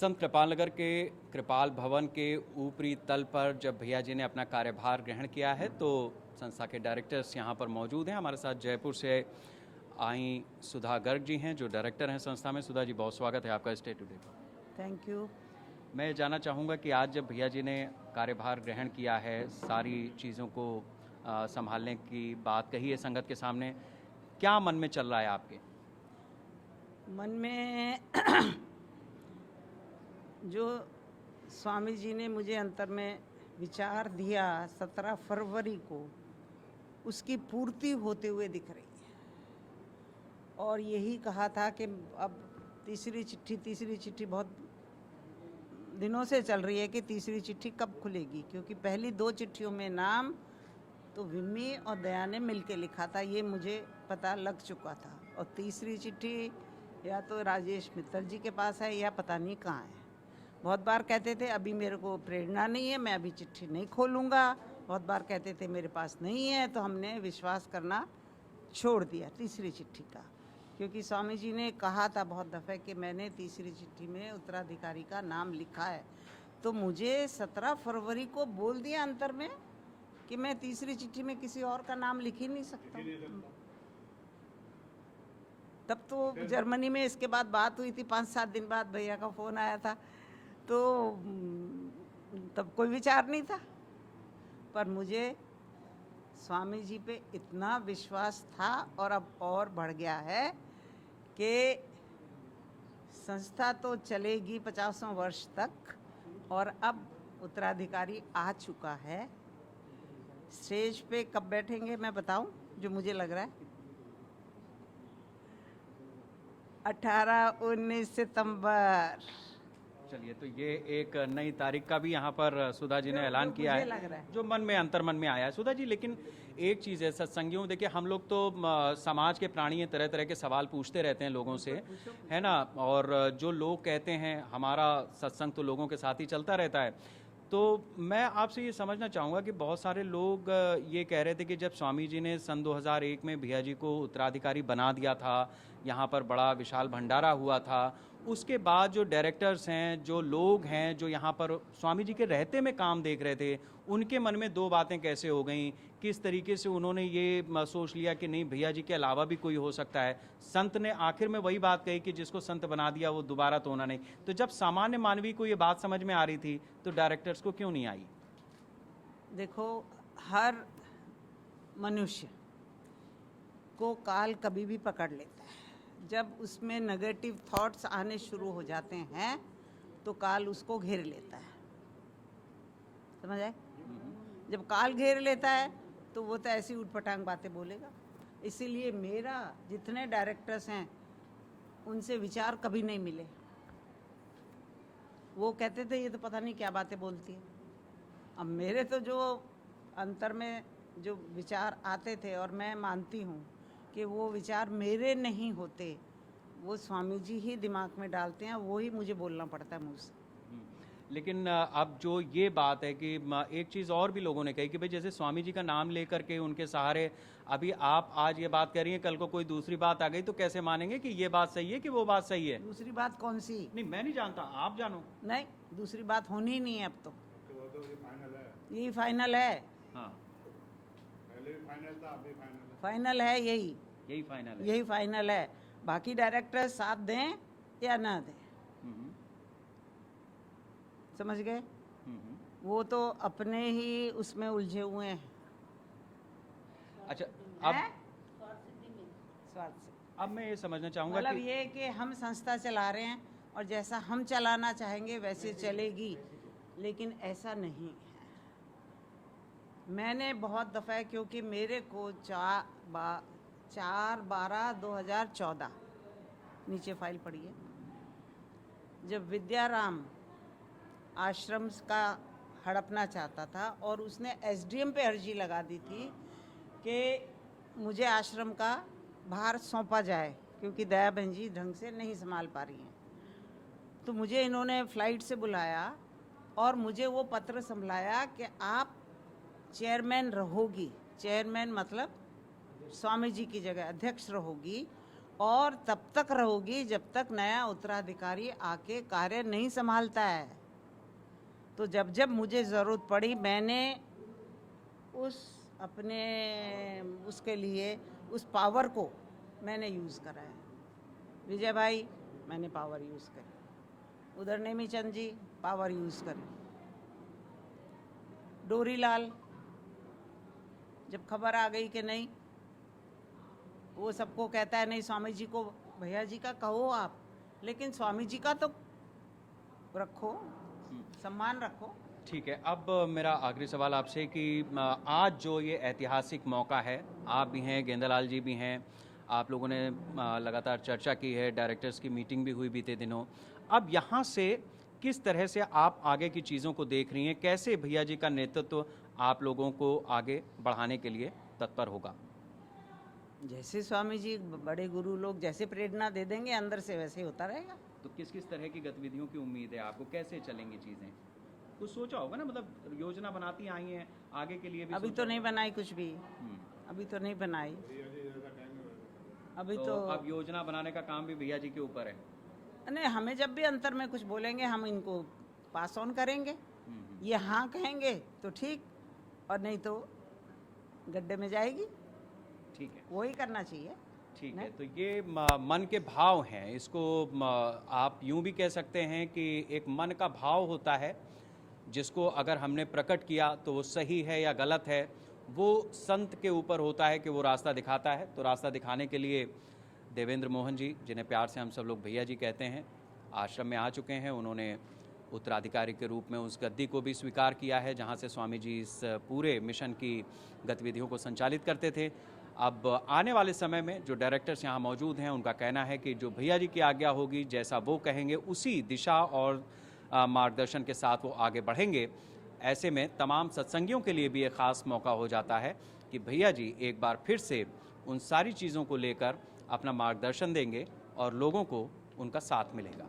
संत कृपाल नगर के कृपाल भवन के ऊपरी तल पर जब भैया जी ने अपना कार्यभार ग्रहण किया है तो संस्था के डायरेक्टर्स यहाँ पर मौजूद हैं। हमारे साथ जयपुर से आई सुधा गर्ग जी हैं जो डायरेक्टर हैं संस्था में। सुधा जी, बहुत स्वागत है आपका स्टे टुडे पर। Thank you. मैं जानना चाहूँगा कि आज जब भैया जी ने कार्यभार ग्रहण किया है, सारी चीज़ों को संभालने की बात कही है संगत के सामने, क्या मन में चल रहा है आपके? मन में जो स्वामी जी ने मुझे अंतर में विचार दिया 17 फरवरी को, उसकी पूर्ति होते हुए दिख रही है। और यही कहा था कि अब तीसरी चिट्ठी बहुत दिनों से चल रही है कि तीसरी चिट्ठी कब खुलेगी, क्योंकि पहली 2 चिट्ठियों में नाम तो विम्मी और दया ने मिलके लिखा था, ये मुझे पता लग चुका था। और तीसरी चिट्ठी या तो राजेश मित्तल जी के पास है या पता नहीं कहाँ है। बहुत बार कहते थे अभी मेरे को प्रेरणा नहीं है, मैं अभी चिट्ठी नहीं खोलूँगा। बहुत बार कहते थे मेरे पास नहीं है, तो हमने विश्वास करना छोड़ दिया तीसरी चिट्ठी का, क्योंकि स्वामी जी ने कहा था बहुत दफ़े कि मैंने तीसरी चिट्ठी में उत्तराधिकारी का नाम लिखा है। तो मुझे 17 फरवरी को बोल दिया अंतर में कि मैं तीसरी चिट्ठी में किसी और का नाम लिख ही नहीं सकता। तब तो जर्मनी में इसके बाद बात हुई थी, 5-7 दिन बाद भैया का फ़ोन आया था, तो तब कोई विचार नहीं था। पर मुझे स्वामी जी पे इतना विश्वास था और अब और बढ़ गया है कि संस्था तो चलेगी 50वें वर्ष तक, और अब उत्तराधिकारी आ चुका है। स्टेज पे कब बैठेंगे मैं बताऊं, जो मुझे लग रहा है 18-19 सितंबर। चलिए, तो ये एक नई तारीख का भी यहाँ पर सुधा जी ने ऐलान किया है, लग रहा है जो मन में अंतर मन में आया है। सुधा जी, लेकिन एक चीज़ है सत्संगियों, देखिए हम लोग तो समाज के प्राणी हैं, तरह तरह के सवाल पूछते रहते हैं लोगों से, है ना। और जो लोग कहते हैं हमारा सत्संग तो लोगों के साथ ही चलता रहता है। तो मैं आपसे ये समझना चाहूँगा कि बहुत सारे लोग ये कह रहे थे कि जब स्वामी जी ने सन 2001 में भैया जी को उत्तराधिकारी बना दिया था, यहाँ पर बड़ा विशाल भंडारा हुआ था, उसके बाद जो डायरेक्टर्स हैं, जो लोग हैं, जो यहाँ पर स्वामी जी के रहते में काम देख रहे थे, उनके मन में 2 बातें कैसे हो गई, किस तरीके से उन्होंने ये सोच लिया कि नहीं, भैया जी के अलावा भी कोई हो सकता है। संत ने आखिर में वही बात कही कि जिसको संत बना दिया वो दोबारा तो होना नहीं। तो जब सामान्य मानवी को ये बात समझ में आ रही थी तो डायरेक्टर्स को क्यों नहीं आई? देखो, हर मनुष्य को काल कभी भी पकड़ लेता है। जब उसमें नेगेटिव थॉट्स आने शुरू हो जाते हैं तो काल उसको घेर लेता है, समझ आए। जब काल घेर लेता है तो वो तो ऐसी उठपटांग बातें बोलेगा। इसीलिए मेरा जितने डायरेक्टर्स हैं उनसे विचार कभी नहीं मिले। वो कहते थे ये तो पता नहीं क्या बातें बोलती है। अब मेरे तो जो अंतर में जो विचार आते थे, और मैं मानती हूँ कि वो विचार मेरे नहीं होते, वो स्वामी जी ही दिमाग में डालते हैं, वो ही मुझे बोलना पड़ता है मुँह से। लेकिन अब जो ये बात है कि एक चीज़ और भी लोगों ने कही कि भाई जैसे स्वामी जी का नाम लेकर के उनके सहारे अभी आप आज ये बात कह रही हैं, कल को कोई दूसरी बात आ गई तो कैसे मानेंगे कि ये बात सही है कि वो बात सही है? दूसरी बात कौन सी? नहीं, मैं नहीं जानता, आप जानो। नहीं, दूसरी बात होनी ही नहीं है अब तो यही फाइनल है। हाँ, पहले भी फाइनल था, अभी फाइनल है। फाइनल है, यही फाइनल है। यही फाइनल है। बाकी डायरेक्टर साथ दें या ना दें, समझ गए। वो तो अपने ही उसमें उलझे हुए हैं। अच्छा, स्वार्थ से। अब मैं ये समझना चाहूँगा मतलब कि ये कि हम संस्था चला रहे हैं और जैसा हम चलाना चाहेंगे वैसे चलेगी, लेकिन ऐसा नहीं है। मैंने बहुत दफ़ा, क्योंकि मेरे को 4/12/2014 नीचे फाइल पड़ी है, जब विद्याराम आश्रम का हड़पना चाहता था और उसने एसडीएम पे अर्जी लगा दी थी कि मुझे आश्रम का भार सौंपा जाए, क्योंकि दया बहन जी ढंग से नहीं संभाल पा रही हैं। तो मुझे इन्होंने फ़्लाइट से बुलाया और मुझे वो पत्र संभलाया कि आप चेयरमैन रहोगी। चेयरमैन मतलब स्वामी जी की जगह अध्यक्ष रहोगी, और तब तक रहोगी जब तक नया उत्तराधिकारी आके कार्य नहीं संभालता है। तो जब जब मुझे ज़रूरत पड़ी मैंने उस अपने उसके लिए उस पावर को मैंने यूज़ करा है। विजय भाई मैंने पावर यूज़ करी, उधर नेमीचंद जी पावर यूज़ करी, डोरीलाल जब खबर आ गई कि नहीं, वो सबको कहता है नहीं स्वामी जी को भैया जी का कहो आप, लेकिन स्वामी जी का तो रखो, सम्मान रखो। ठीक है, अब मेरा आखिरी सवाल आपसे कि आज जो ये ऐतिहासिक मौका है, आप भी हैं, गेंदालाल जी भी हैं, आप लोगों ने लगातार चर्चा की है, डायरेक्टर्स की मीटिंग भी हुई बीते दिनों। अब यहाँ से किस तरह से आप आगे की चीज़ों को देख रही हैं? कैसे भैया जी का नेतृत्व आप लोगों को आगे बढ़ाने के लिए तत्पर होगा? जैसे स्वामी जी बड़े गुरु लोग जैसे प्रेरणा दे देंगे अंदर से वैसे होता रहेगा। तो किस किस तरह की गतिविधियों की उम्मीद है आपको? कैसे चलेंगी चीज़ें? कुछ सोचा होगा ना, मतलब योजना बनाती आई हैं आगे के लिए भी? अभी तो नहीं बनाई कुछ भी, अभी तो नहीं बनाई, अभी तो अब योजना बनाने का काम भी भैया जी के ऊपर है। नहीं, हमें जब भी अंतर में कुछ बोलेंगे हम इनको पास ऑन करेंगे। ये हाँ कहेंगे तो ठीक, और नहीं तो गड्ढे में जाएगी। ठीक है, वही करना चाहिए। ठीक है। तो ये मन के भाव हैं, इसको आप यूं भी कह सकते हैं कि एक मन का भाव होता है जिसको अगर हमने प्रकट किया तो वो सही है या गलत है, वो संत के ऊपर होता है कि वो रास्ता दिखाता है। तो रास्ता दिखाने के लिए देवेंद्र मोहन जी, जिन्हें प्यार से हम सब लोग भैया जी कहते हैं, आश्रम में आ चुके हैं। उन्होंने उत्तराधिकारी के रूप में उस गद्दी को भी स्वीकार किया है जहां से स्वामी जी इस पूरे मिशन की गतिविधियों को संचालित करते थे। अब आने वाले समय में जो डायरेक्टर्स यहाँ मौजूद हैं उनका कहना है कि जो भैया जी की आज्ञा होगी, जैसा वो कहेंगे उसी दिशा और मार्गदर्शन के साथ वो आगे बढ़ेंगे। ऐसे में तमाम सत्संगियों के लिए भी एक ख़ास मौका हो जाता है कि भैया जी एक बार फिर से उन सारी चीज़ों को लेकर अपना मार्गदर्शन देंगे और लोगों को उनका साथ मिलेगा।